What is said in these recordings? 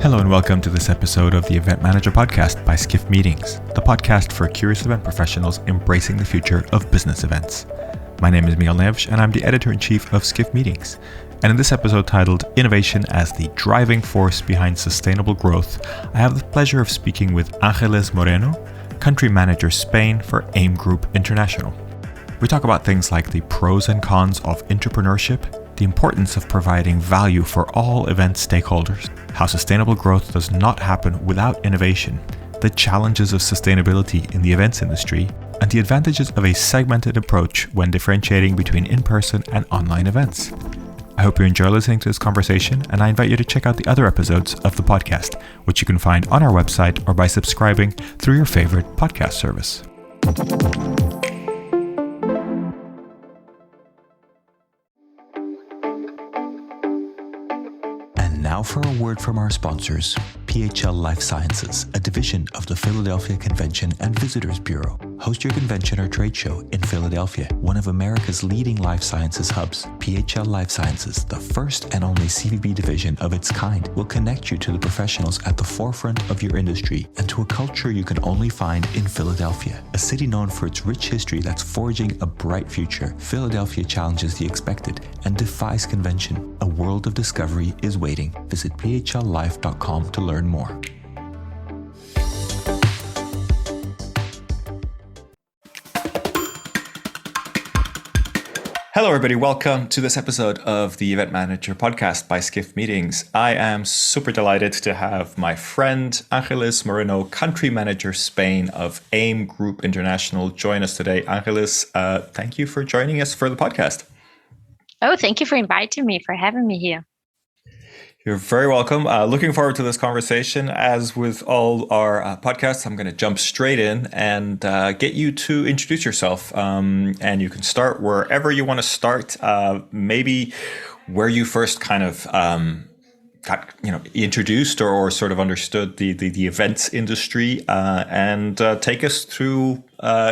Hello and welcome to this episode of the Event Manager Podcast by Skift Meetings, the podcast for curious event professionals embracing the future of business events. My name is Miguel Neves and I'm the editor-in-chief of Skift Meetings. And in this episode titled Innovation as the Driving Force Behind Sustainable Growth, I have the pleasure of speaking with Ángeles Moreno, Country Manager Spain for AIM Group International. We talk about things like the pros and cons of entrepreneurship, the importance of providing value for all event stakeholders, how sustainable growth does not happen without innovation, the challenges of sustainability in the events industry, and the advantages of a segmented approach when differentiating between in-person and online events. I hope you enjoy listening to this conversation, and I invite you to check out the other episodes of the podcast, which you can find on our website or by subscribing through your favorite podcast service. Now for a word from our sponsors, PHL Life Sciences, a division of the Philadelphia Convention and Visitors Bureau. Host your convention or trade show in Philadelphia, one of America's leading life sciences hubs. PHL Life Sciences, the first and only CVB division of its kind, will connect you to the professionals at the forefront of your industry and to a culture you can only find in Philadelphia, a city known for its rich history that's forging a bright future. Philadelphia challenges the expected and defies convention. A world of discovery is waiting. Visit phlife.com to learn more. Hello, everybody. Welcome to this episode of the Event Manager Podcast by Skift Meetings. I am super delighted to have my friend Ángeles Moreno, Country Manager Spain of AIM Group International, join us today. Ángeles, thank you for joining us for the podcast. Oh, thank you for inviting me, for having me here. You're very welcome. Looking forward to this conversation. As with all our podcasts, I'm going to jump straight in and get you to introduce yourself. And you can start wherever you want to start. Maybe where you first kind of got introduced or sort of understood the events industry, and take us through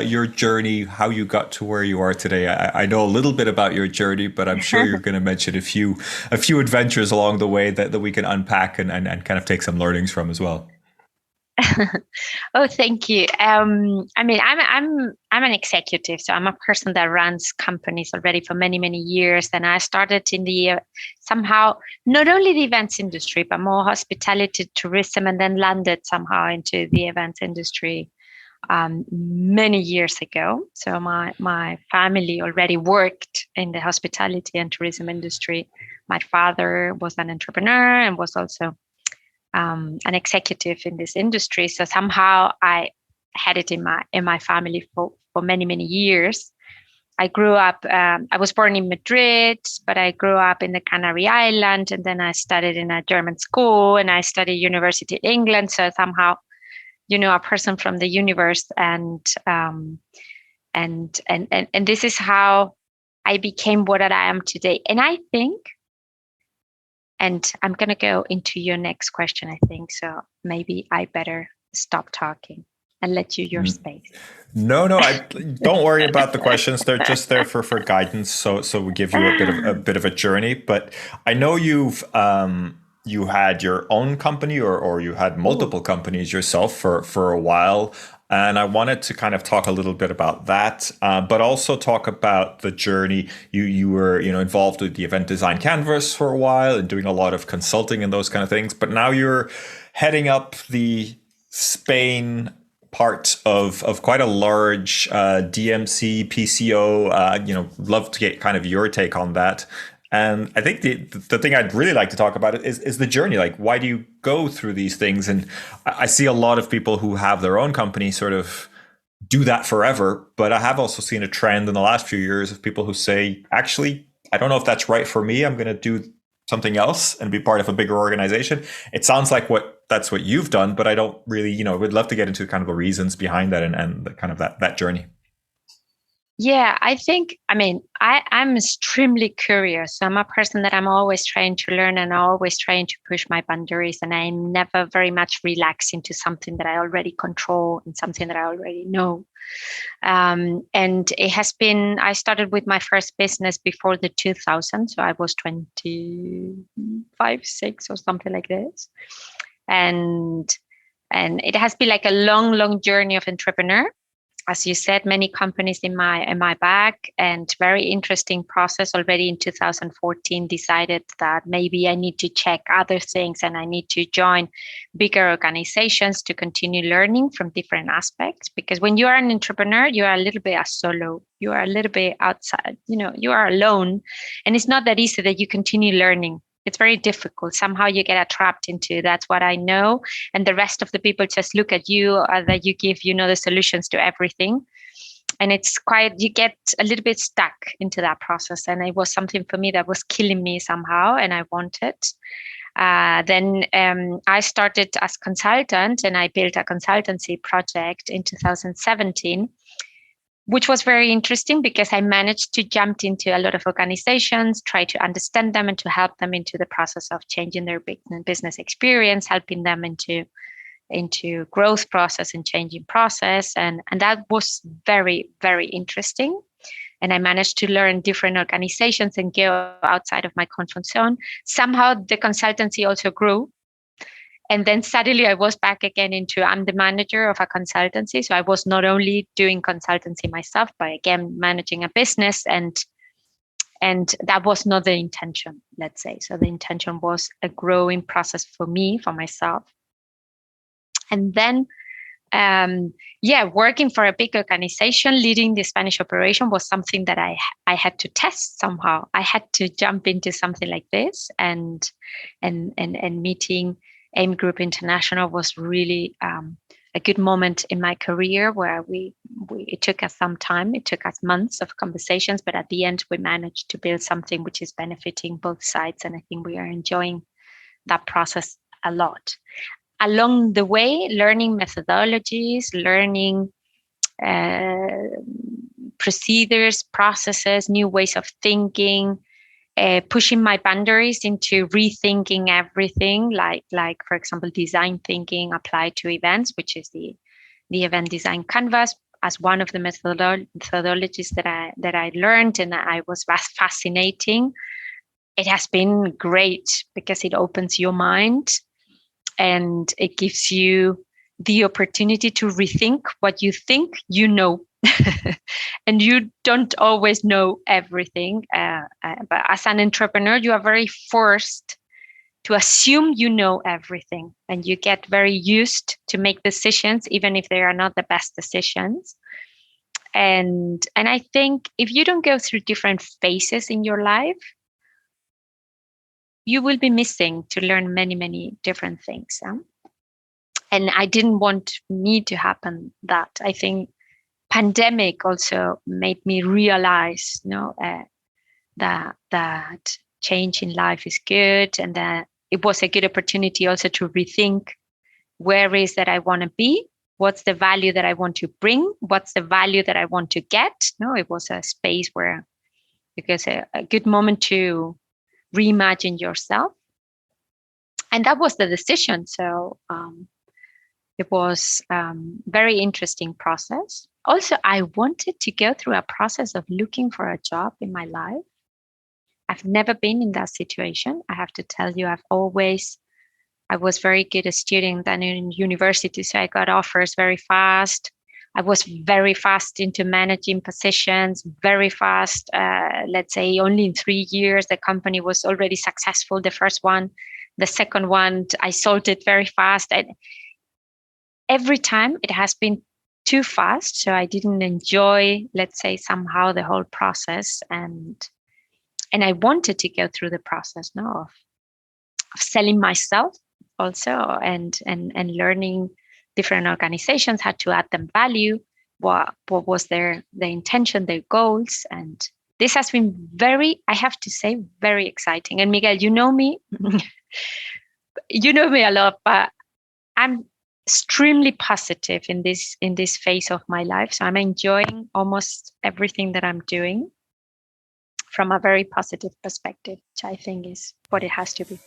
your journey, how you got to where you are today. I know a little bit about your journey, but I'm sure you're going to mention a few adventures along the way that we can unpack and kind of take some learnings from as well. Oh, thank you. I'm an executive, so I'm a person that runs companies already for many, many years. And I started in the somehow not only the events industry, but more hospitality, tourism, and then landed somehow into the events industry many years ago. So my family already worked in the hospitality and tourism industry. My father was an entrepreneur and was also an executive in this industry. So somehow I had it in my family for many, many years. I grew up, I was born in Madrid, but I grew up in the Canary Islands, and then I studied in a German school and I studied University in England. So somehow, a person from the universe, and this is how I became what I am today. And I think, and I'm going to go into your next question, I think. So maybe I better stop talking and let you your space. No, don't worry about the questions. They're just there for guidance. So we give you a bit of a journey. But I know you've you had your own company or you had multiple companies yourself for a while. And I wanted to kind of talk a little bit about that, but also talk about the journey. You were involved with the Event Design Canvas for a while and doing a lot of consulting and those kind of things. But now you're heading up the Spain part of quite a large DMC, PCO. Love to get kind of your take on that. And I think the thing I'd really like to talk about is the journey. Like, why do you go through these things? And I see a lot of people who have their own company sort of do that forever. But I have also seen a trend in the last few years of people who say, actually, I don't know if that's right for me. I'm going to do something else and be part of a bigger organization. It sounds like that's what you've done, but I don't really, would love to get into kind of the reasons behind that and the kind of that journey. Yeah, I think, I'm extremely curious. I'm a person that I'm always trying to learn and always trying to push my boundaries. And I'm never very much relaxed into something that I already control and something that I already know. And it has been, I started with my first business before the 2000s. So I was 25, 6 or something like this. and it has been like a long journey of entrepreneur. As you said, many companies in my back, and very interesting process. Already in 2014, decided that maybe I need to check other things and I need to join bigger organizations to continue learning from different aspects. Because when you are an entrepreneur, you are a little bit a solo. You are a little bit outside. You are alone, and it's not that easy that you continue learning. It's very difficult. Somehow you get trapped into that's what I know, and the rest of the people just look at you, that you give the solutions to everything, and you get a little bit stuck into that process. And it was something for me that was killing me somehow, and I wanted. Then I started as consultant, and I built a consultancy project in 2017. Which was very interesting because I managed to jump into a lot of organizations, try to understand them and to help them into the process of changing their business experience, helping them into growth process and changing process. And that was very, very interesting. And I managed to learn different organizations and go outside of my comfort zone. Somehow the consultancy also grew. And then suddenly I was back again I'm the manager of a consultancy. So I was not only doing consultancy myself, but again, managing a business. And that was not the intention, let's say. So the intention was a growing process for me, for myself. And then, working for a big organization, leading the Spanish operation was something that I had to test somehow. I had to jump into something like this, and meeting AIM Group International was really a good moment in my career where it took us some time. It took us months of conversations, but at the end we managed to build something which is benefiting both sides. And I think we are enjoying that process a lot. Along the way, learning methodologies, learning procedures, processes, new ways of thinking, pushing my boundaries into rethinking everything, like for example, design thinking applied to events, which is the event design canvas, as one of the methodologies that I learned, and I was fascinating. It has been great because it opens your mind and it gives you the opportunity to rethink what you think you know. And you don't always know everything. But as an entrepreneur, you are very forced to assume you know everything, and you get very used to make decisions, even if they are not the best decisions. And I think if you don't go through different phases in your life, you will be missing to learn many, many different things. And I didn't want me to happen that. I think pandemic also made me realize, that change in life is good, and that it was a good opportunity also to rethink where is that I want to be, what's the value that I want to bring, what's the value that I want to get. It was a space where, because a good moment to reimagine yourself, and that was the decision. So it was very interesting process. Also, I wanted to go through a process of looking for a job in my life. I've never been in that situation. I have to tell you, I was very good a student then in university, so I got offers very fast. I was very fast into managing positions, very fast. Let's say only in 3 years, the company was already successful. The first one, the second one, I sold it very fast. And every time it has been too fast. So I didn't enjoy, let's say, somehow the whole process. And I wanted to go through the process of selling myself also, and learning different organizations, how to add them value, what was their intention, their goals. And this has been I have to say, very exciting. And Miguel, you know me, you know me a lot, but I'm extremely positive in this phase of my life. So I'm enjoying almost everything that I'm doing from a very positive perspective, which I think is what it has to be.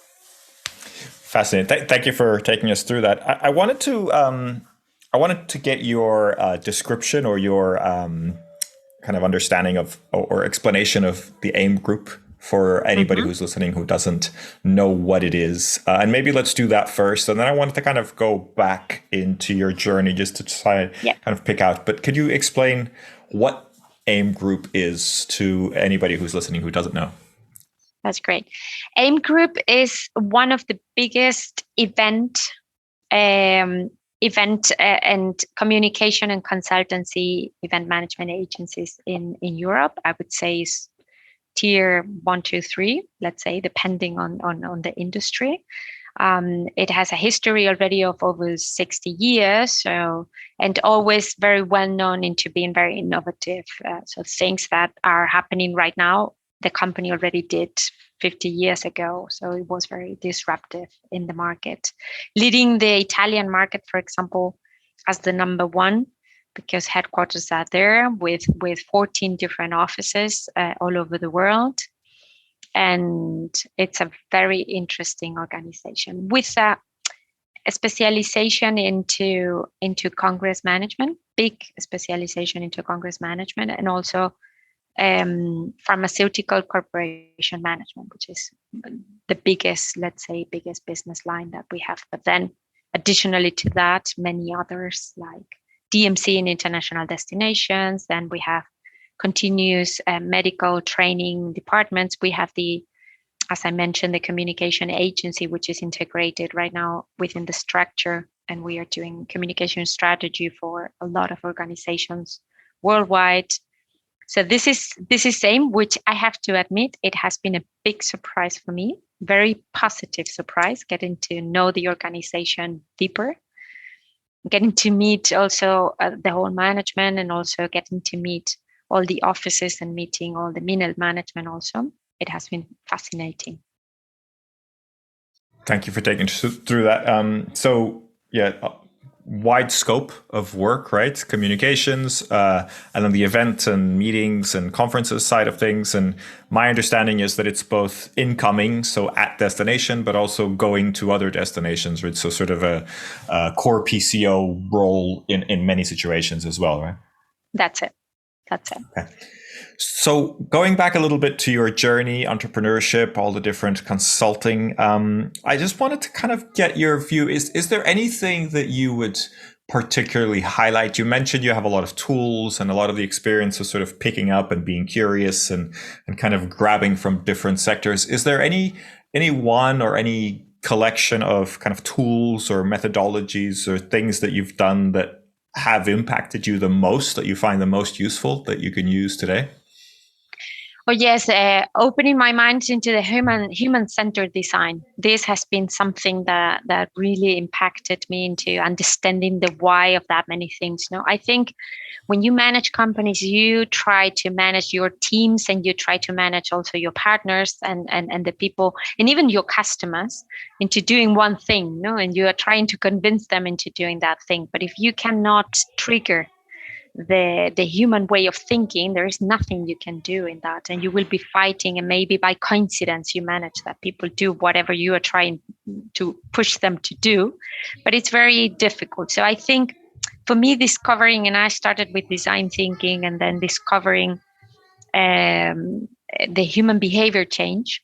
Fascinating. Thank you for taking us through that. I wanted to get your description or your kind of understanding of or explanation of the AIM Group for anybody who's listening who doesn't know what it is. And maybe let's do that first. And then I wanted to kind of go back into your journey just to try kind of pick out. But could you explain what AIM Group is to anybody who's listening who doesn't know? That's great. AIM Group is one of the biggest event and communication and consultancy event management agencies in Europe. I would say is tier 1, 2, 3, let's say, depending on the industry. It has a history already of over 60 years, and always very well known into being very innovative. So things that are happening right now, the company already did 50 years ago. So it was very disruptive in the market, leading the Italian market, for example, as the number one, because headquarters are there with 14 different offices all over the world. And it's a very interesting organization with a specialization into Congress management, big specialization into Congress management, and also pharmaceutical corporation management, which is the biggest business line that we have. But then additionally to that, many others like DMC in international destinations. Then we have continuous medical training departments. We have as I mentioned, the communication agency, which is integrated right now within the structure. And we are doing communication strategy for a lot of organizations worldwide. So this is AIM, which I have to admit, it has been a big surprise for me, very positive surprise, getting to know the organization deeper, getting to meet also the whole management, and also getting to meet all the offices and meeting all the middle management also. It has been fascinating. Thank you for taking us through that. Wide scope of work, right? Communications, and then the event and meetings and conferences side of things. And my understanding is that it's both incoming, so at destination, but also going to other destinations, right? So sort of a core PCO role in many situations as well, right? That's it. Okay. So going back a little bit to your journey, entrepreneurship, all the different consulting, I just wanted to kind of get your view. Is there anything that you would particularly highlight? You mentioned you have a lot of tools and a lot of the experience of sort of picking up and being curious and kind of grabbing from different sectors. Is there any one or any collection of kind of tools or methodologies or things that you've done that have impacted you the most, that you find the most useful, that you can use today? Oh yes, opening my mind into the human-centered design. This has been something that really impacted me into understanding the why of that many things. I think when you manage companies, you try to manage your teams, and you try to manage also your partners and the people, and even your customers, into doing one thing. And you are trying to convince them into doing that thing. But if you cannot trigger the human way of thinking, there is nothing you can do in that, and you will be fighting, and maybe by coincidence you manage that people do whatever you are trying to push them to do, but it's very difficult. So I think for me, discovering, and I started with design thinking, and then discovering the human behavior change,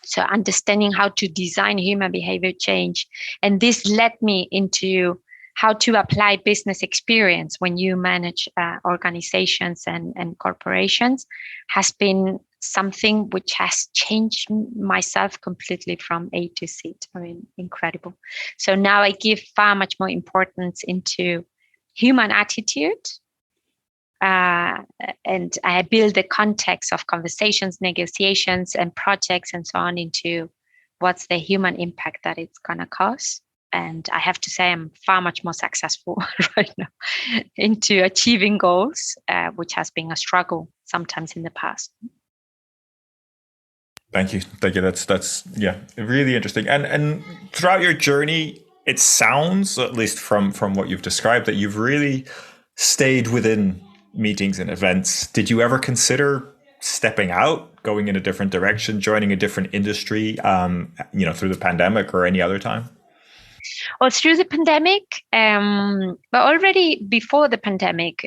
so understanding how to design human behavior change, and this led me into how to apply business experience when you manage organizations and corporations, has been something which has changed myself completely from A to Z. I mean, incredible. So now I give far much more importance into human attitude, and I build the context of conversations, negotiations, and projects and so on into what's the human impact that it's going to cause. And I have to say, I'm far much more successful right now into achieving goals, which has been a struggle sometimes in the past. Thank you. That's really interesting. And throughout your journey, it sounds, at least from what you've described, that you've really stayed within meetings and events. Did you ever consider stepping out, going in a different direction, joining a different industry, through the pandemic or any other time? Well, through the pandemic, but already before the pandemic,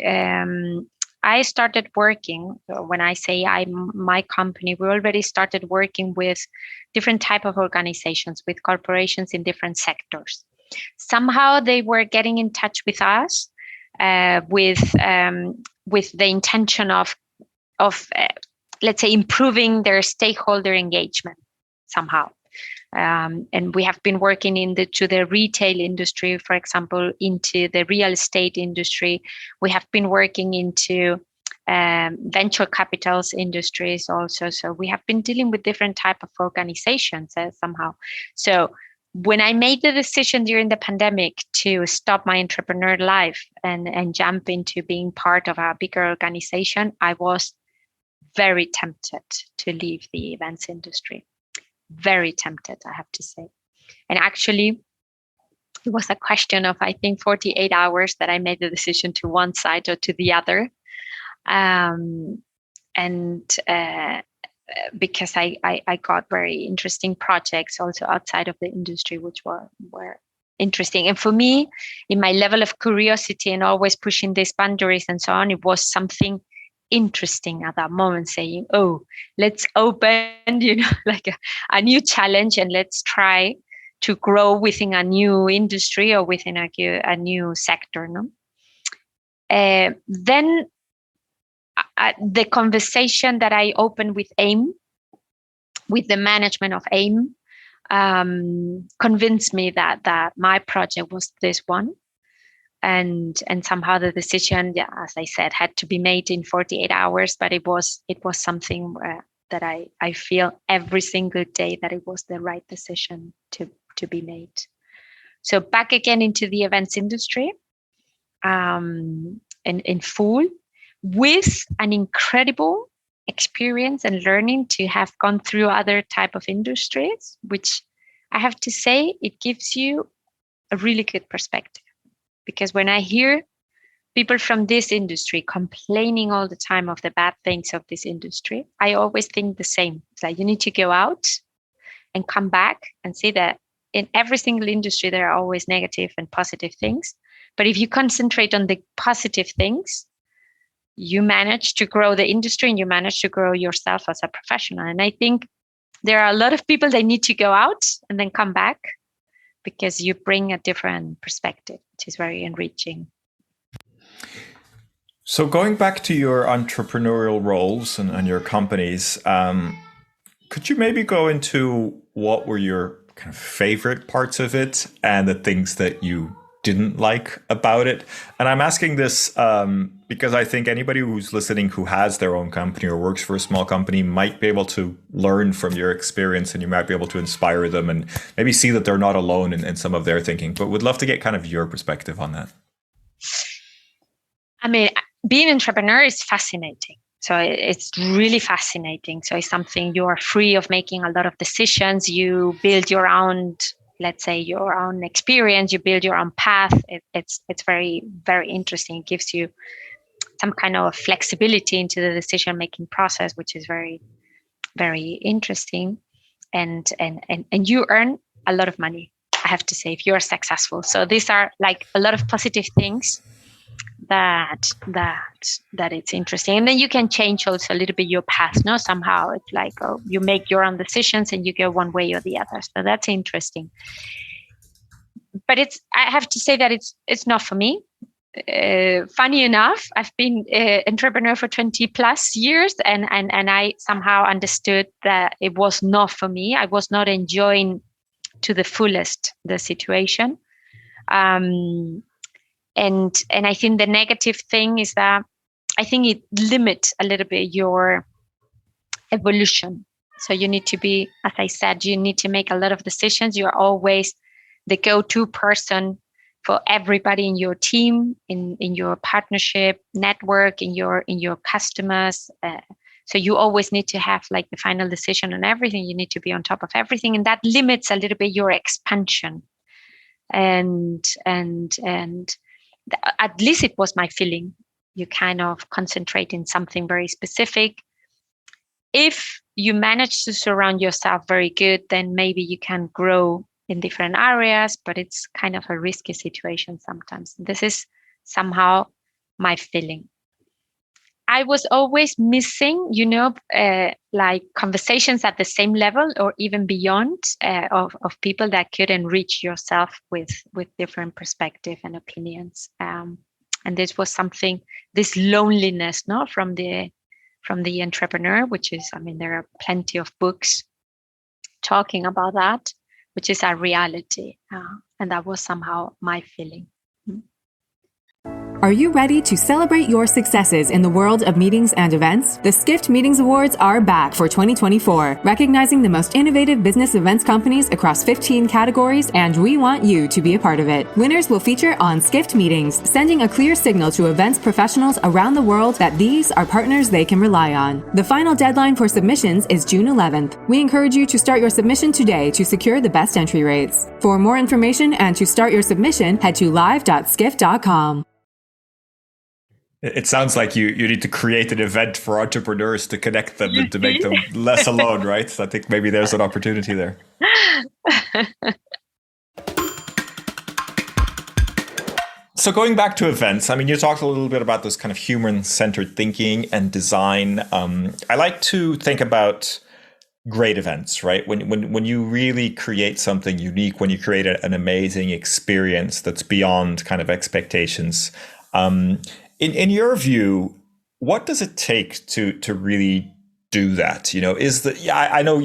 I started working, when I say my company, we already started working with different type of organizations, with corporations in different sectors. Somehow they were getting in touch with us with the intention of let's say improving their stakeholder engagement somehow. And we have been working to the retail industry, for example, into the real estate industry. We have been working into venture capitals industries also. So we have been dealing with different type of organizations somehow. So when I made the decision during the pandemic to stop my entrepreneur life and jump into being part of a bigger organization, I was very tempted to leave the events industry. Very tempted, I have to say. And actually, it was a question of, I think, 48 hours that I made the decision to one side or to the other. Because I got very interesting projects also outside of the industry, which were interesting. And for me, in my level of curiosity and always pushing these boundaries and so on, it was something interesting at that moment, saying, oh, let's open like a new challenge, and let's try to grow within a new industry or within a new sector. Then the conversation that I opened with AIM, with the management of AIM, convinced me that my project was this one. And somehow the decision, as I said, had to be made in 48 hours, but it was something that I feel every single day that it was the right decision to be made. So back again into the events industry, in full, with an incredible experience and learning to have gone through other type of industries, which I have to say, it gives you a really good perspective. Because when I hear people from this industry complaining all the time of the bad things of this industry, I always think the same. It's like you need to go out and come back and see that in every single industry, there are always negative and positive things. But if you concentrate on the positive things, you manage to grow the industry and you manage to grow yourself as a professional. And I think there are a lot of people that need to go out and then come back, because you bring a different perspective, which is very enriching. So going back to your entrepreneurial roles and your companies, could you maybe go into what were your kind of favorite parts of it and the things that you didn't like about it? And I'm asking this because I think anybody who's listening who has their own company or works for a small company might be able to learn from your experience, and you might be able to inspire them and maybe see that they're not alone in some of their thinking. But would love to get kind of your perspective on that. I mean, being an entrepreneur is fascinating. So it's really fascinating. So it's something you are free of making a lot of decisions. You build your own, let's say, your own experience. You build your own path. It's very, very interesting. It gives you some kind of flexibility into the decision-making process, which is very, very interesting. And you earn a lot of money, I have to say, if you're successful. So these are like a lot of positive things that it's interesting. And then you can change also a little bit your path. No, somehow it's like, oh, you make your own decisions and you go one way or the other. So that's interesting. But I have to say that it's not for me. Funny enough, I've been an entrepreneur for 20 plus years, and I somehow understood that it was not for me. I was not enjoying to the fullest the situation. And I think the negative thing is that I think it limits a little bit your evolution. So you need to be, as I said, you need to make a lot of decisions. You're always the go-to person for everybody in your team, in your partnership network, in your customers. So you always need to have like the final decision on everything. You need to be on top of everything, and that limits a little bit your expansion. And at least it was my feeling. You kind of concentrate in something very specific. If you manage to surround yourself very good, then maybe you can grow in different areas, but it's kind of a risky situation sometimes. This is somehow my feeling. I was always missing, like conversations at the same level or even beyond of people that could enrich yourself with different perspective and opinions. And this was something, this loneliness, no, from the entrepreneur, which is, I mean, there are plenty of books talking about that, which is a reality. And that was somehow my feeling. Are you ready to celebrate your successes in the world of meetings and events? The Skift Meetings Awards are back for 2024, recognizing the most innovative business events companies across 15 categories, and we want you to be a part of it. Winners will feature on Skift Meetings, sending a clear signal to events professionals around the world that these are partners they can rely on. The final deadline for submissions is June 11th. We encourage you to start your submission today to secure the best entry rates. For more information and to start your submission, head to live.skift.com. It sounds like you need to create an event for entrepreneurs to connect them and to make them less alone, right? So I think maybe there's an opportunity there. So going back to events, I mean, you talked a little bit about this kind of human-centered thinking and design. I like to think about great events, right? When you really create something unique, when you create an amazing experience that's beyond kind of expectations. In your view, what does it take to really do that? I know,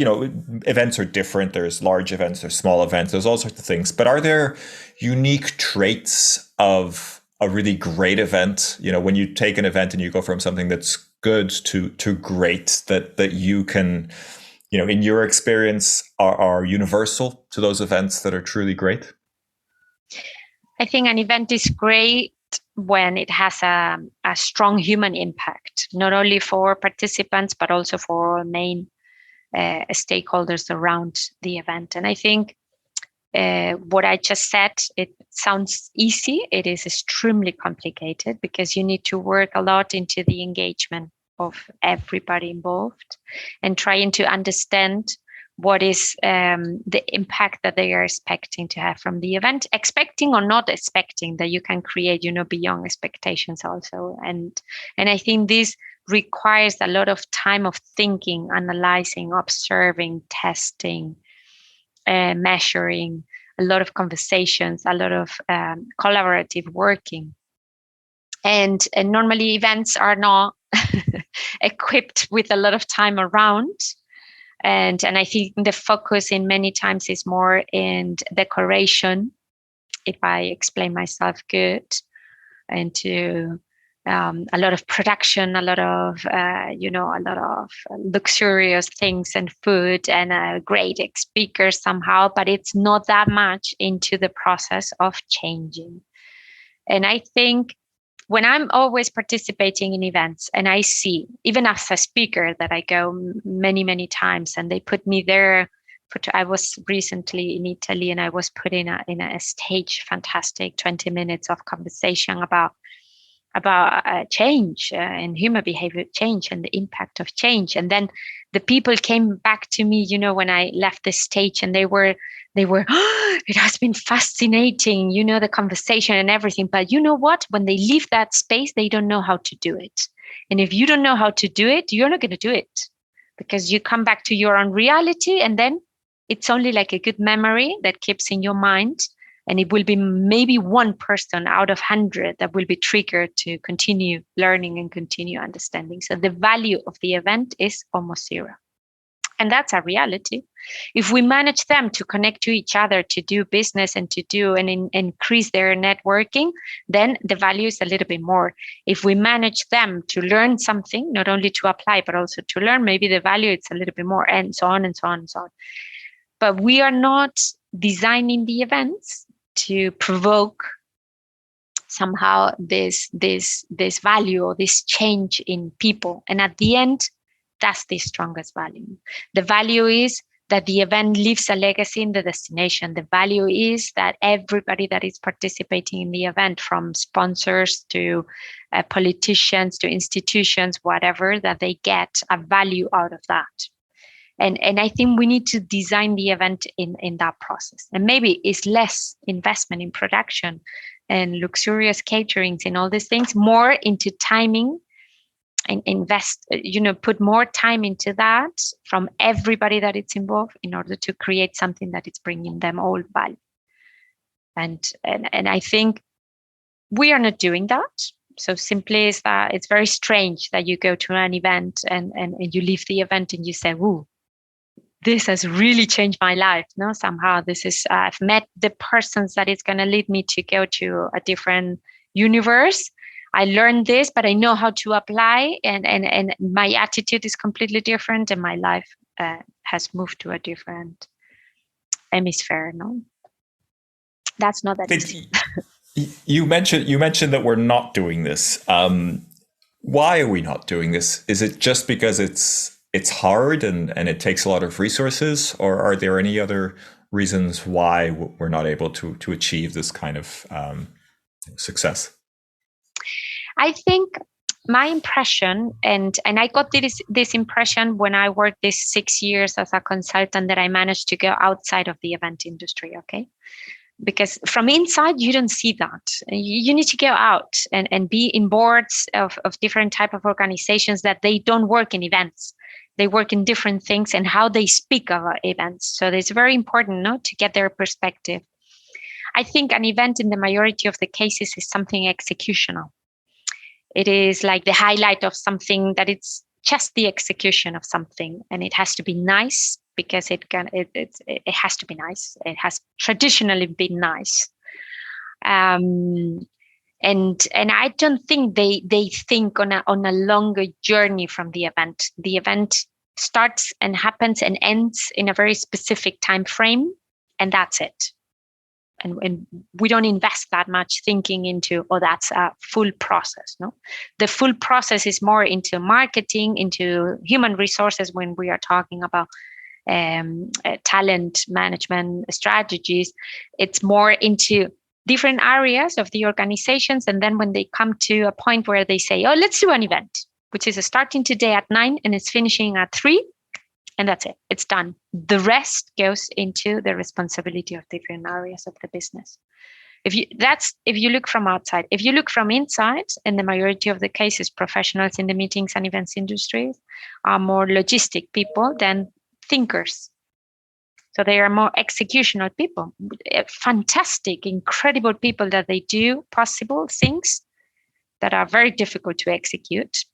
events are different. There's large events, there's small events, there's all sorts of things. But are there unique traits of a really great event? When you take an event and you go from something that's good to great, that you can, in your experience, are universal to those events that are truly great? I think an event is great when it has a strong human impact, not only for participants, but also for main stakeholders around the event. And I think what I just said, it sounds easy. It is extremely complicated because you need to work a lot into the engagement of everybody involved and trying to understand what is the impact that they are expecting to have from the event, expecting or not expecting, that you can create, beyond expectations also. And I think this requires a lot of time of thinking, analyzing, observing, testing, measuring, a lot of conversations, a lot of collaborative working. And normally events are not equipped with a lot of time around. And I think the focus in many times is more in decoration, if I explain myself good, and to a lot of production, a lot of luxurious things and food and a great speaker somehow, but it's not that much into the process of changing. And I think when I'm always participating in events and I see, even as a speaker, that I go many, many times and they put me there. I was recently in Italy and I was put in a stage, fantastic 20 minutes of conversation about change and human behavior change and the impact of change. And then the people came back to me, when I left the stage, and they were, it has been fascinating, the conversation and everything. But you know what? When they leave that space, they don't know how to do it. And if you don't know how to do it, you're not going to do it, because you come back to your own reality, and then it's only like a good memory that keeps in your mind. And it will be maybe one person out of 100 that will be triggered to continue learning and continue understanding. So the value of the event is almost zero. And that's a reality. If we manage them to connect to each other, to do business and to do and increase their networking, then the value is a little bit more. If we manage them to learn something, not only to apply, but also to learn, maybe the value is a little bit more, and so on and so on and so on. But we are not designing the events to provoke somehow this value or this change in people. And at the end, that's the strongest value. The value is that the event leaves a legacy in the destination. The value is that everybody that is participating in the event, from sponsors to politicians to institutions, whatever, that they get a value out of that. And I think we need to design the event in that process. And maybe it's less investment in production and luxurious caterings and all these things, more into timing invest, put more time into that from everybody that it's involved in order to create something that is bringing them all value. And I think we are not doing that. So simply is that it's very strange that you go to an event and you leave the event and you say, "Ooh, this has really changed my life." No, somehow this is, I've met the persons that is going to lead me to go to a different universe. I learned this, but I know how to apply, and my attitude is completely different, and my life has moved to a different hemisphere. No, that's not that easy. You mentioned that we're not doing this. Why are we not doing this? Is it just because it's hard and it takes a lot of resources, or are there any other reasons why we're not able to achieve this kind of success? I think my impression, and I got this impression when I worked these 6 years as a consultant, that I managed to go outside of the event industry. Okay. Because from inside, you don't see that. You need to go out and be in boards of different type of organizations that they don't work in events. They work in different things and how they speak of events. So it's very important, no, to get their perspective. I think an event in the majority of the cases is something executional. It is like the highlight of something, that it's just the execution of something, and it has to be nice. Because it has to be nice. It has traditionally been nice, and I don't think they think on a longer journey from the event. The event starts and happens and ends in a very specific time frame, and that's it. And we don't invest that much thinking into, that's a full process. No, the full process is more into marketing, into human resources when we are talking about talent management strategies. It's more into different areas of the organizations, and then when they come to a point where they say, "Oh, let's do an event," which is starting today at 9 and it's finishing at 3, and that's it, it's done. The rest goes into the responsibility of different areas of the business. If you look from outside. If you look from inside, in the majority of the cases, professionals in the meetings and events industries are more logistic people than thinkers. So they are more executional people, fantastic, incredible people that they do possible things that are very difficult to execute,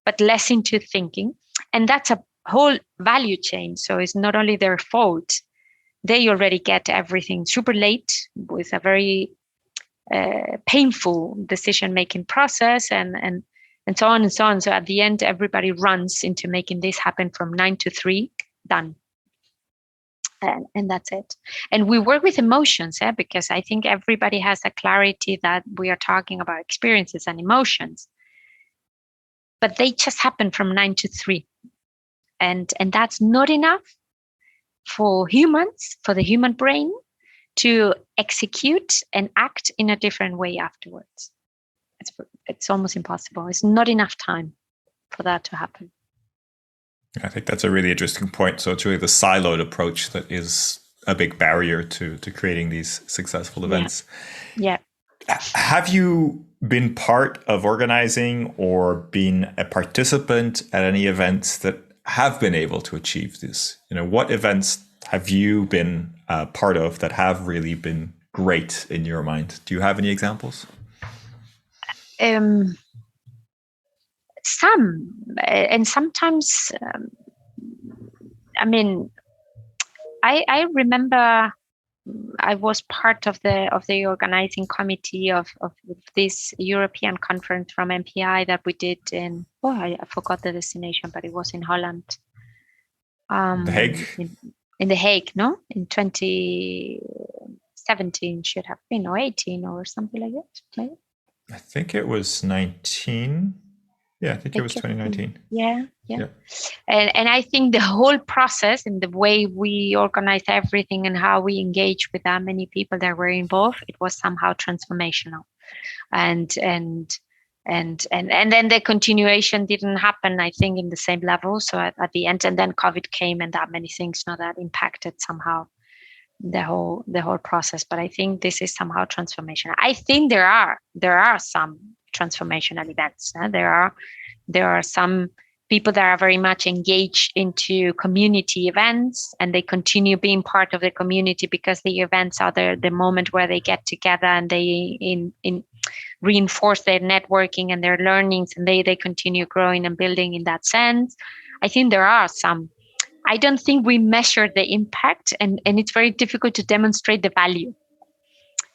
but less into thinking. And that's a whole value chain. So it's not only their fault. They already get everything super late with a very painful decision-making process and so on and so on. So at the end, everybody runs into making this happen from 9 to 3. Done. And that's it. And we work with emotions, because I think everybody has a clarity that we are talking about experiences and emotions, but they just happen from 9 to 3. And that's not enough for humans, for the human brain, to execute and act in a different way afterwards. It's almost impossible. It's not enough time for that to happen. I think that's a really interesting point. So it's really the siloed approach that is a big barrier to creating these successful events. Yeah. Have you been part of organizing or been a participant at any events that have been able to achieve this? What events have you been part of that have really been great in your mind? Do you have any examples? Some, and sometimes, I remember I was part of the organizing committee of this European conference from MPI that we did in, I forgot the destination, but it was in Holland. The Hague? In The Hague, no? In 2017 should have been, or 18 or something like that, maybe? I think it was 19. Yeah, I think it was 2019. Yeah. And I think the whole process and the way we organized everything and how we engaged with that many people that were involved, it was somehow transformational. And then the continuation didn't happen, I think, in the same level. So at the end, and then COVID came and that many things, that impacted somehow the whole process. But I think this is somehow transformational. I think there are some transformational events. There are There are some people that are very much engaged into community events, and they continue being part of the community because the events are the moment where they get together and they reinforce their networking and their learnings, and they continue growing and building in that sense. I think there are some. I don't think we measure the impact, and it's very difficult to demonstrate the value.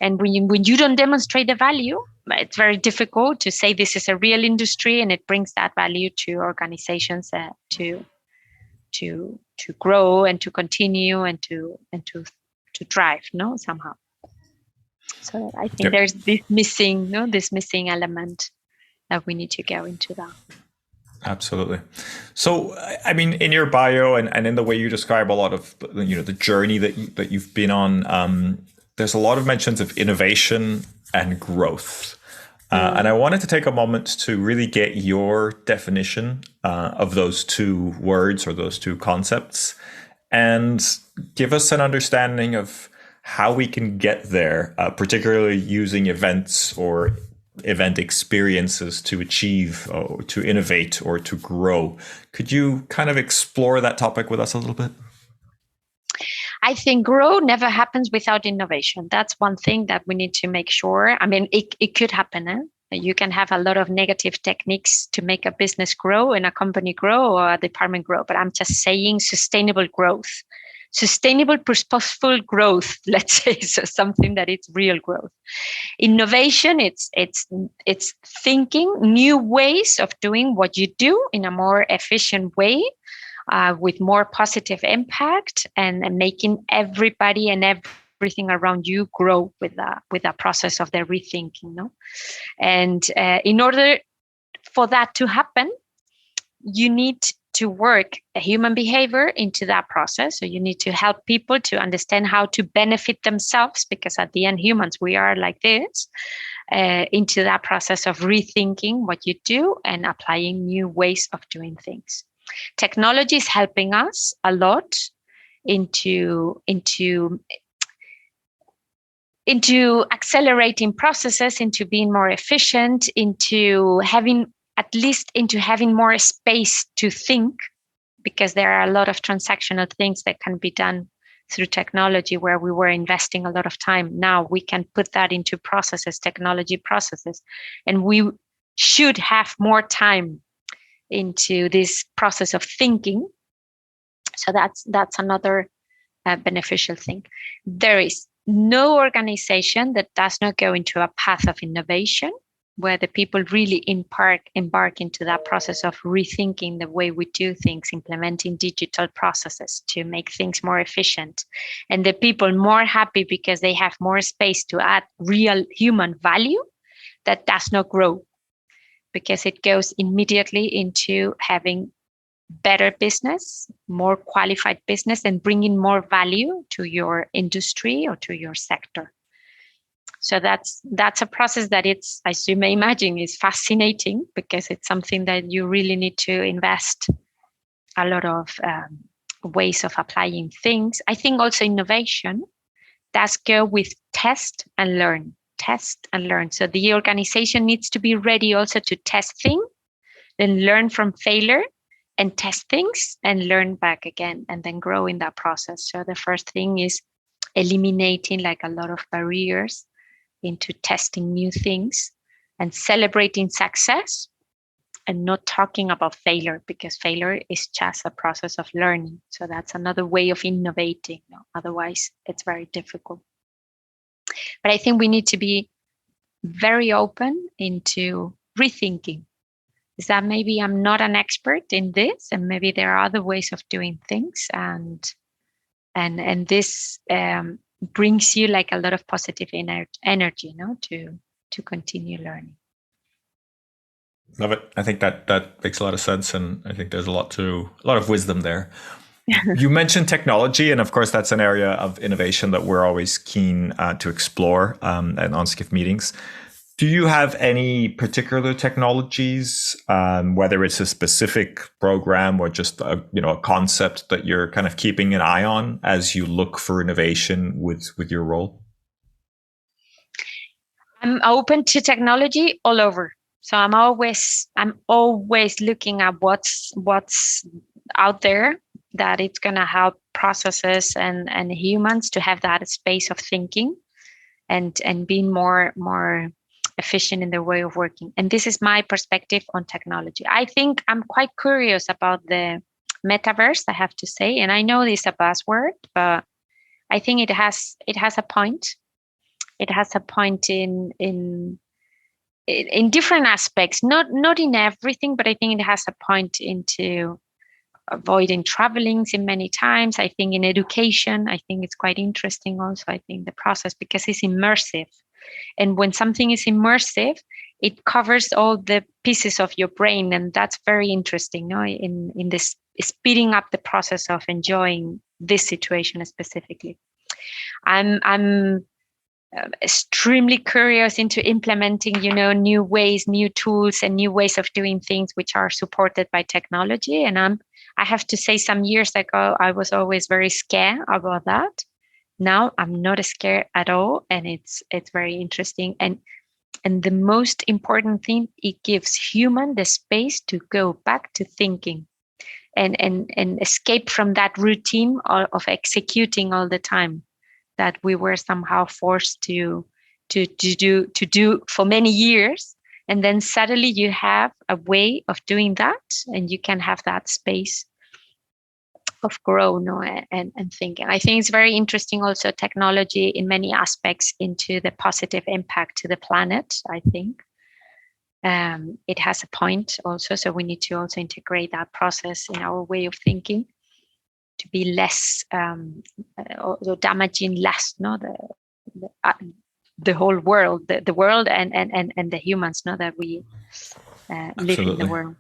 And when you don't demonstrate the value, it's very difficult to say this is a real industry and it brings that value to organizations to grow and to continue and to drive, somehow. So I think there's this missing element that we need to go into that. Absolutely. So, I mean, in your bio and in the way you describe a lot of, the journey that you've been on, there's a lot of mentions of innovation and growth. And I wanted to take a moment to really get your definition of those two words or those two concepts and give us an understanding of how we can get there, particularly using events or event experiences to achieve or to innovate or to grow. Could you kind of explore that topic with us a little bit? I think growth never happens without innovation. That's one thing that we need to make sure. I mean, it could happen. You can have a lot of negative techniques to make a business grow and a company grow or a department grow. But I'm just saying sustainable growth. Sustainable, purposeful growth, let's say, so something that it's real growth. Innovation, it's thinking new ways of doing what you do in a more efficient way, with more positive impact, and making everybody and everything around you grow with that process of their rethinking. And in order for that to happen, you need to work a human behavior into that process. So you need to help people to understand how to benefit themselves, because at the end, humans, we are like this, into that process of rethinking what you do and applying new ways of doing things. Technology is helping us a lot into accelerating processes, into being more efficient, into having more space to think, because there are a lot of transactional things that can be done through technology where we were investing a lot of time. Now we can put that into processes, technology processes, and we should have more time into this process of thinking. So that's another beneficial thing. There is no organization that does not go into a path of innovation, where the people really embark into that process of rethinking the way we do things, implementing digital processes to make things more efficient, and the people more happy because they have more space to add real human value. That does not grow, because it goes immediately into having better business, more qualified business, and bringing more value to your industry or to your sector. So that's a process that it's, as you may imagine, is fascinating, because it's something that you really need to invest a lot of ways of applying things. I think also innovation does go with test and learn. So the organization needs to be ready also to test things, then learn from failure, and test things and learn back again, and then grow in that process. So the first thing is eliminating like a lot of barriers into testing new things and celebrating success, and not talking about failure, because failure is just a process of learning. So that's another way of innovating. Otherwise, it's very difficult. But I think we need to be very open into rethinking. Is that maybe I'm not an expert in this, and maybe there are other ways of doing things, and this brings you like a lot of positive energy, to continue learning. Love it. I think that makes a lot of sense, and I think there's a lot of wisdom there. You mentioned technology, and of course, that's an area of innovation that we're always keen to explore at on-Skift meetings. Do you have any particular technologies, whether it's a specific program or just a concept that you're kind of keeping an eye on as you look for innovation with your role? I'm open to technology all over. So I'm always looking at what's out there, that it's going to help processes and humans to have that space of thinking and being more efficient in their way of working. And this is my perspective on technology. I think I'm quite curious about the metaverse, I have to say, and I know this is a buzzword, but I think it has a point. It has a point in different aspects, not in everything, but I think it has a point into avoiding travelings in many times. I think in education, I think it's quite interesting also. I think the process, because it's immersive. And when something is immersive, it covers all the pieces of your brain. And that's very interesting, no? In this speeding up the process of enjoying this situation specifically. I'm extremely curious into implementing, new ways, new tools, and new ways of doing things which are supported by technology. And I have to say, some years ago, I was always very scared about that. Now I'm not scared at all, and it's very interesting. And the most important thing, it gives human the space to go back to thinking and escape from that routine of executing all the time that we were somehow forced to do for many years. And then suddenly you have a way of doing that, and you can have that space of grow, and thinking. I think it's very interesting also, technology in many aspects into the positive impact to the planet. I think it has a point also, so we need to also integrate that process in our way of thinking to be less damaging less, the whole world, the world and the humans, that we live in the world.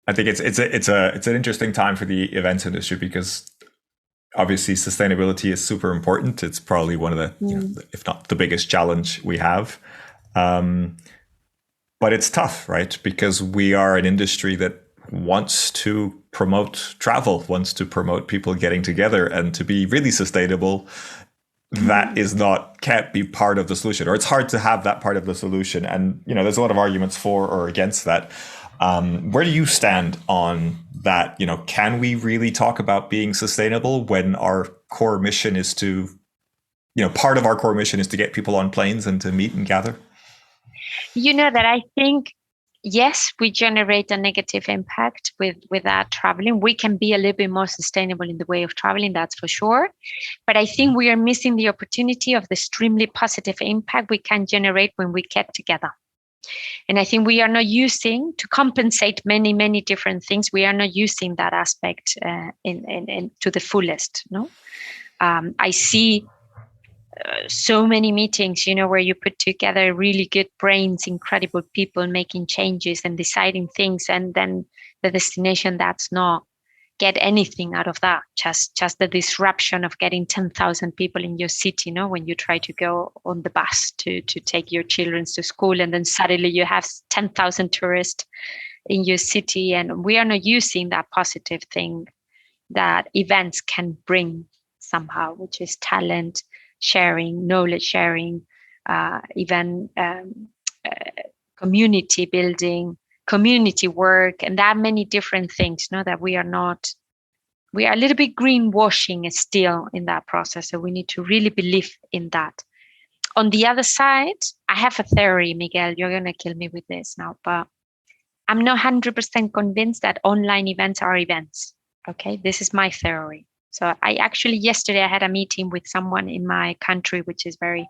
I think it's an interesting time for the events industry, because obviously sustainability is super important. It's probably one of the, if not the biggest challenge we have. But it's tough, right? Because we are an industry that wants to promote travel, wants to promote people getting together, and to be really sustainable. That can't be part of the solution, or it's hard to have that part of the solution. And, there's a lot of arguments for or against that. Where do you stand on that? Can we really talk about being sustainable when our core mission is to, part of our core mission is to get people on planes and to meet and gather? That I think, yes, we generate a negative impact with that traveling. We can be a little bit more sustainable in the way of traveling, that's for sure. But I think we are missing the opportunity of the extremely positive impact we can generate when we get together. And I think we are not using, to compensate many, many different things, we are not using that aspect in to the fullest. I see so many meetings, where you put together really good brains, incredible people making changes and deciding things, and then the destination that's not get anything out of that, just the disruption of getting 10,000 people in your city, when you try to go on the bus to take your children to school, and then suddenly you have 10,000 tourists in your city. And we are not using that positive thing that events can bring somehow, which is talent sharing, knowledge sharing, even community building, community work, and that many different things, that we are a little bit greenwashing still in that process. So we need to really believe in that. On the other side, I have a theory, Miguel, you're going to kill me with this now, but I'm not 100% convinced that online events are events. Okay, this is my theory. So yesterday I had a meeting with someone in my country, which is very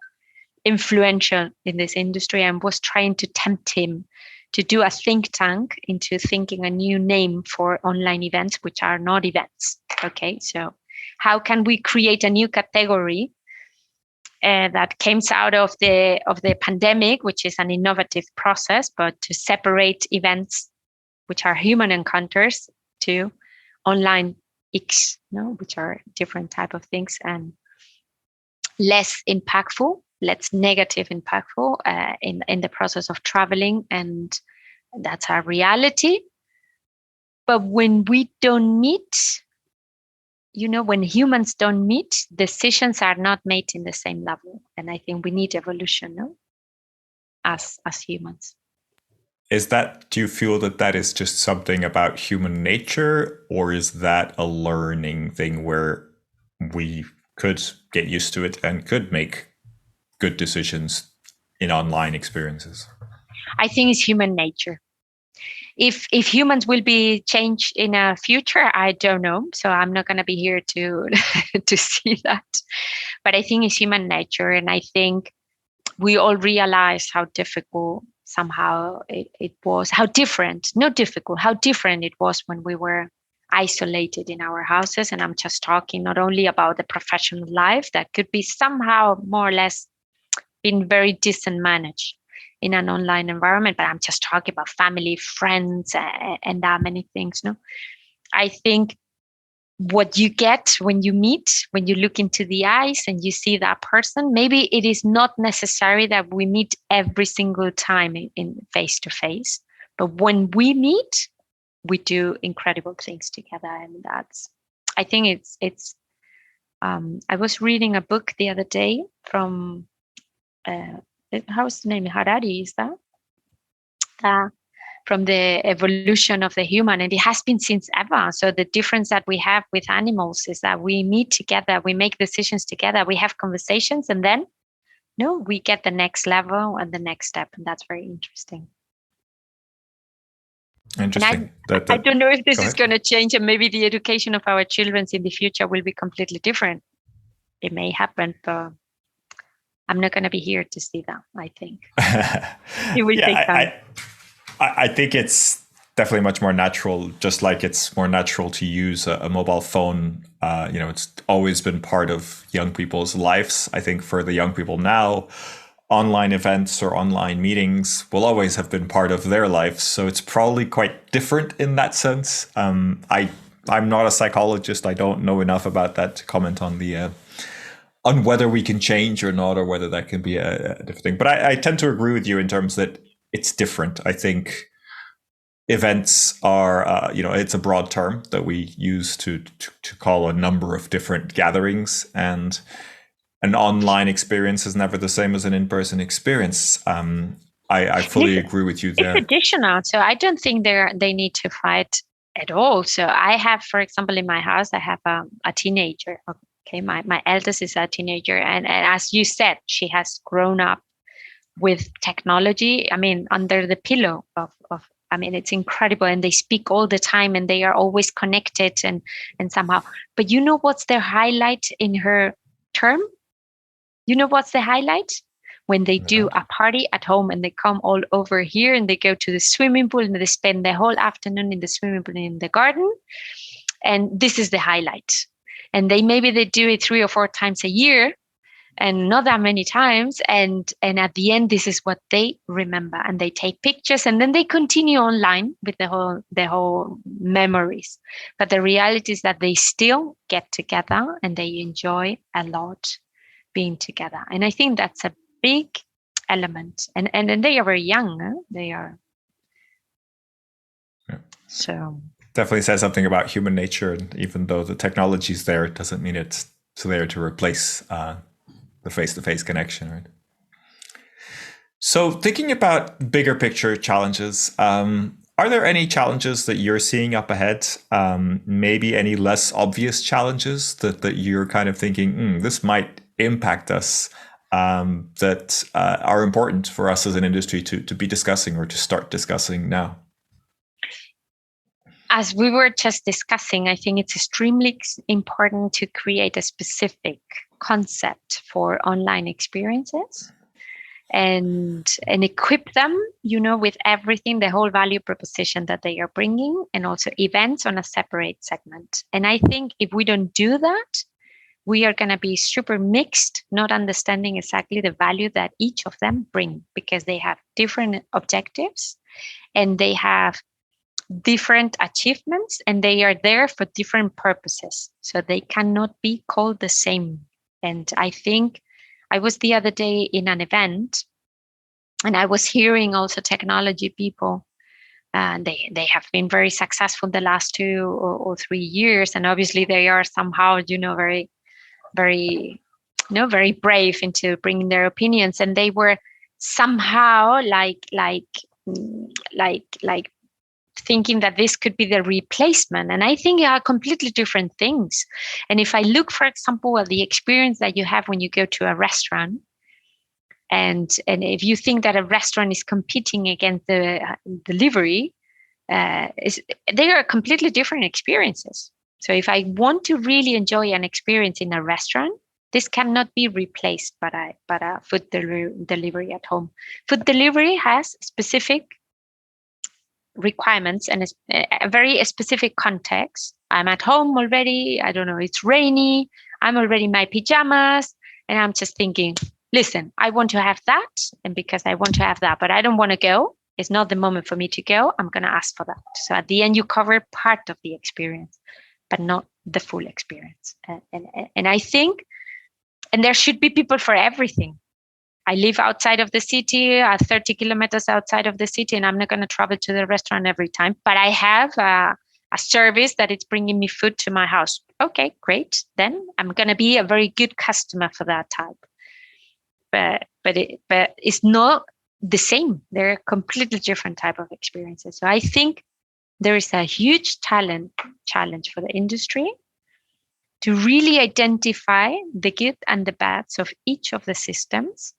influential in this industry, and was trying to tempt him to do a think tank into thinking a new name for online events, which are not events. Okay, so how can we create a new category that comes out of the pandemic, which is an innovative process, but to separate events, which are human encounters, to online which are different type of things, and less impactful, less negative impactful in the process of traveling. And that's our reality. But when we don't meet, when humans don't meet, decisions are not made in the same level. And I think we need evolution, as humans. do you feel that that is just something about human nature, or is that a learning thing where we could get used to it and could make good decisions in online experiences? I think it's human nature. If humans will be changed in a future, I don't know. So I'm not going to be here to to see that. But I think it's human nature, and I think we all realize how difficult somehow it was, how different, not difficult, how different it was when we were isolated in our houses. And I'm just talking not only about the professional life that could be somehow more or less been very distant managed in an online environment, but I'm just talking about family, friends, and that many things. No, I think what you get when you meet, when you look into the eyes and you see that person, maybe it is not necessary that we meet every single time in face to face, but when we meet, we do incredible things together. And that's, I think it's I was reading a book the other day from how's the name? Harari, is that? From the evolution of the human, and it has been since ever. So the difference that we have with animals is that we meet together, we make decisions together, we have conversations, and then we get the next level and the next step, and that's very interesting. Interesting. I don't know if this is going to change, and maybe the education of our children in the future will be completely different. It may happen, but I'm not going to be here to see that, I think. It will take time. I think it's definitely much more natural, just like it's more natural to use a mobile phone. It's always been part of young people's lives. I think for the young people now, online events or online meetings will always have been part of their lives. So it's probably quite different in that sense. I'm not a psychologist. I don't know enough about that to comment on on whether we can change or not, or whether that can be a different thing. But I tend to agree with you in terms that it's different. I think events are, it's a broad term that we use to call a number of different gatherings, and an online experience is never the same as an in-person experience. I fully agree with you there. It's additional, so I don't think they need to fight at all. So I have, for example, in my house, I have a teenager. Okay, my eldest is a teenager, and as you said, she has grown up with technology. I mean, under the pillow of it's incredible, and they speak all the time, and they are always connected and somehow. But you know what's the highlight in her term? You know what's the highlight? When they do a party at home and they come all over here and they go to the swimming pool and they spend the whole afternoon in the swimming pool in the garden. And this is the highlight. And maybe they do it 3 or 4 times a year, and not that many times. And at the end, this is what they remember, and they take pictures, and then they continue online with the whole memories. But the reality is that they still get together and they enjoy a lot being together. And I think that's a big element. And they are very young. Huh? They are. Yeah. So definitely says something about human nature. And even though the technology is there, it doesn't mean it's there to replace the face-to-face connection, right? So thinking about bigger picture challenges, are there any challenges that you're seeing up ahead? Maybe any less obvious challenges that you're kind of thinking, this might impact us, that are important for us as an industry to be discussing or to start discussing now? As we were just discussing, I think it's extremely important to create a specific concept for online experiences and equip them, with everything, the whole value proposition that they are bringing, and also events on a separate segment. And I think if we don't do that, we are going to be super mixed, not understanding exactly the value that each of them bring, because they have different objectives and they have different achievements, and they are there for different purposes. So they cannot be called the same. And I think I was the other day in an event, and I was hearing also technology people, and they have been very successful the last 2 or 3 years. And obviously they are somehow, very, very, very brave into bringing their opinions. And they were somehow like like thinking that this could be the replacement. And I think they are completely different things. And if I look, for example, at the experience that you have when you go to a restaurant, and if you think that a restaurant is competing against the delivery, they are completely different experiences. So if I want to really enjoy an experience in a restaurant, this cannot be replaced by a food delivery at home. Food delivery has specific requirements and a very specific context. I'm at home already. I don't know, it's rainy. I'm already in my pajamas. And I'm just thinking, listen, I want to have that. And because I want to have that, but I don't want to go. It's not the moment for me to go. I'm going to ask for that. So at the end, you cover part of the experience, but not the full experience. And I think, and there should be people for everything. I live outside of the city, 30 kilometers outside of the city, and I'm not going to travel to the restaurant every time. But I have a service that is bringing me food to my house. Okay, great. Then I'm going to be a very good customer for that type. But it's not the same. They're completely different type of experiences. So I think there is a huge challenge for the industry to really identify the good and the bads of each of the systems,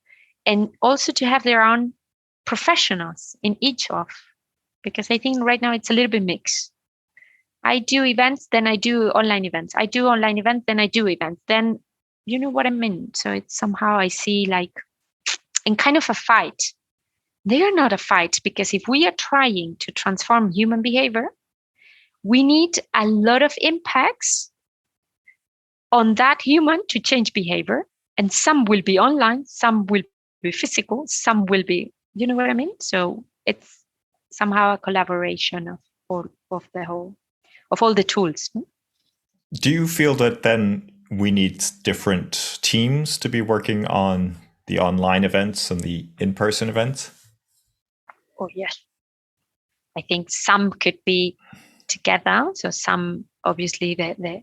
and also to have their own professionals in each of, because I think right now it's a little bit mixed. I do events, then I do online events. I do online events, then I do events. Then, you know what I mean? So it's somehow I see like in kind of a fight. They are not a fight, because if we are trying to transform human behavior, we need a lot of impacts on that human to change behavior. And some will be online, some will be physical, some will be, you know what I mean? So it's somehow a collaboration of all the tools. Do you feel that then we need different teams to be working on the online events and the in-person events? Oh, yes. I think some could be together. So some, obviously, the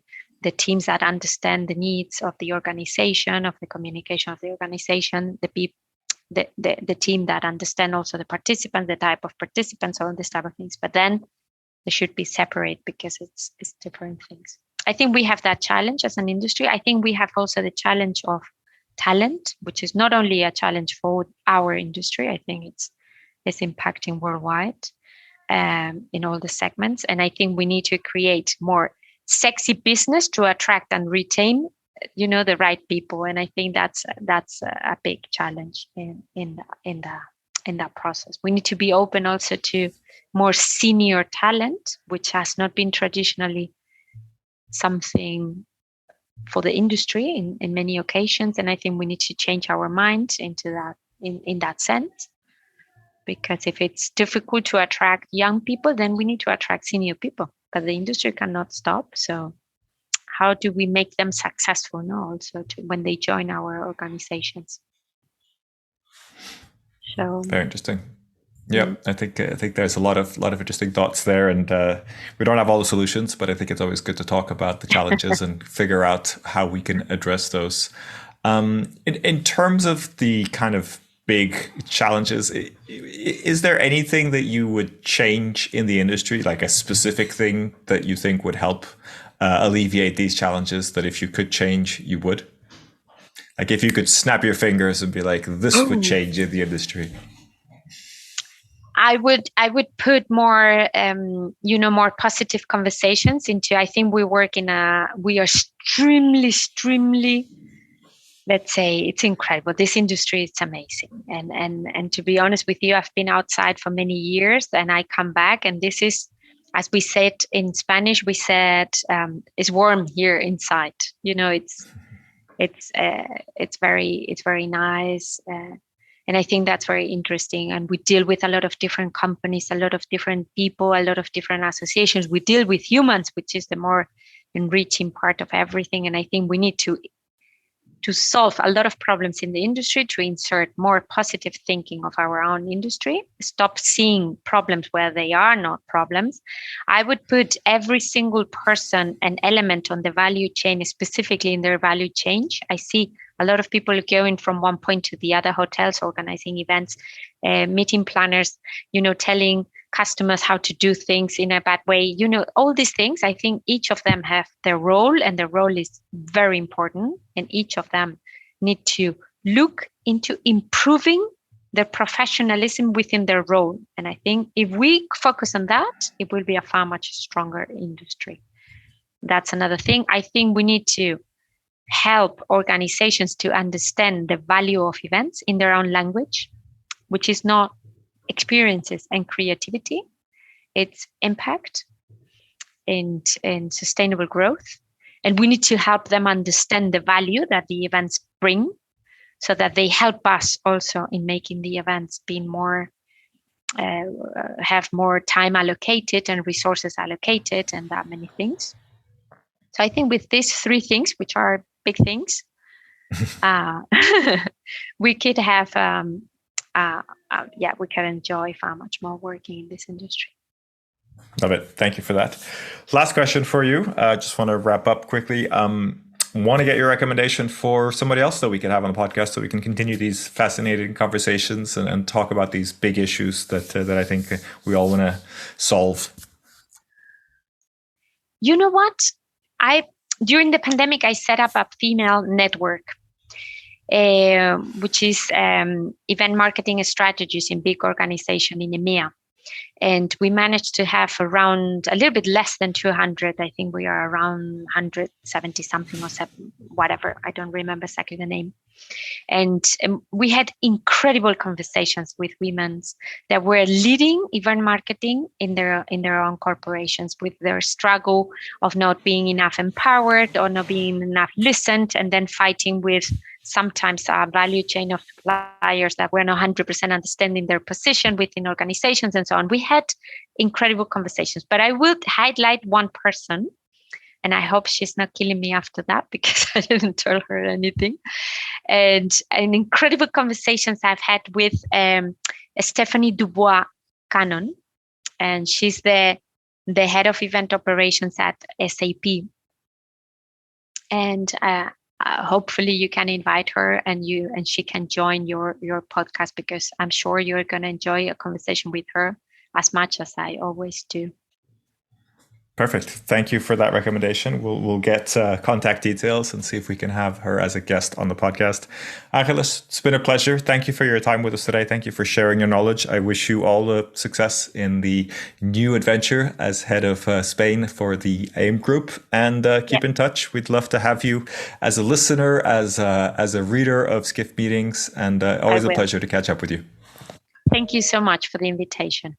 teams that understand the needs of the organization, of the communication of the organization, the team that understand also the participants, the type of participants, all this type of things. But then they should be separate, because it's different things. I think we have that challenge as an industry. I think we have also the challenge of talent, which is not only a challenge for our industry. I think it's impacting worldwide in all the segments. And I think we need to create more sexy business to attract and retain, the right people. And I think that's a big challenge in that process. We need to be open also to more senior talent, which has not been traditionally something for the industry in many occasions. And I think we need to change our mind into that in that sense. Because if it's difficult to attract young people, then we need to attract senior people. But the industry cannot stop. So how do we make them successful now also when they join our organizations? So very interesting. Yeah, I think there's a lot of interesting thoughts there, and we don't have all the solutions, but I think it's always good to talk about the challenges and figure out how we can address those. In terms of the kind of big challenges, is there anything that you would change in the industry, like a specific thing that you think would help alleviate these challenges, that if you could change, you would? Like if you could snap your fingers and be like, this would change in the industry. I would put more, more positive conversations into. I think we are extremely, let's say, it's incredible. This industry is amazing. And to be honest with you, I've been outside for many years, and I come back, and this is, as we said in Spanish, we said, it's warm here inside. It's very nice. And I think that's very interesting. And we deal with a lot of different companies, a lot of different people, a lot of different associations. We deal with humans, which is the more enriching part of everything. And I think we need to solve a lot of problems in the industry, to insert more positive thinking of our own industry, stop seeing problems where they are not problems. I would put every single person and element on the value chain, specifically in their value chain. I see A lot of people are going from one point to the other, hotels organizing events, meeting planners, telling customers how to do things in a bad way. All these things, I think each of them have their role, and their role is very important. And each of them need to look into improving their professionalism within their role. And I think if we focus on that, it will be a far much stronger industry. That's another thing. I think we need to help organizations to understand the value of events in their own language, which is not experiences and creativity. It's impact and sustainable growth. And we need to help them understand the value that the events bring, so that they help us also in making the events be more, have more time allocated and resources allocated and that many things. So I think with these three things, which are big things, we could have, we can enjoy far much more working in this industry. Love it. Thank you for that. Last question for you. Just want to wrap up quickly. Want to get your recommendation for somebody else that we can have on the podcast so we can continue these fascinating conversations and talk about these big issues that I think we all want to solve. You know what? During the pandemic, I set up a female network, which is event marketing strategies in big organization in EMEA. And we managed to have around a little bit less than 200. I think we are around 170 something or whatever. I don't remember exactly the name. And we had incredible conversations with women that were leading event marketing in their own corporations, with their struggle of not being enough empowered or not being enough listened, and then fighting with sometimes a value chain of suppliers that were not 100% understanding their position within organizations and so on. We had incredible conversations, but I would highlight one person, and I hope she's not killing me after that because I didn't tell her anything. And incredible conversations I've had with Stephanie Dubois Cannon, and she's the head of event operations at SAP. And hopefully you can invite her and she can join your podcast, because I'm sure you're going to enjoy a conversation with her as much as I always do. Perfect. Thank you for that recommendation. We'll get contact details and see if we can have her as a guest on the podcast. Angeles, it's been a pleasure. Thank you for your time with us today. Thank you for sharing your knowledge. I wish you all the success in the new adventure as head of Spain for the AIM Group, and keep in touch. We'd love to have you as a listener, as a reader of Skift meetings, and always a pleasure to catch up with you. Thank you so much for the invitation.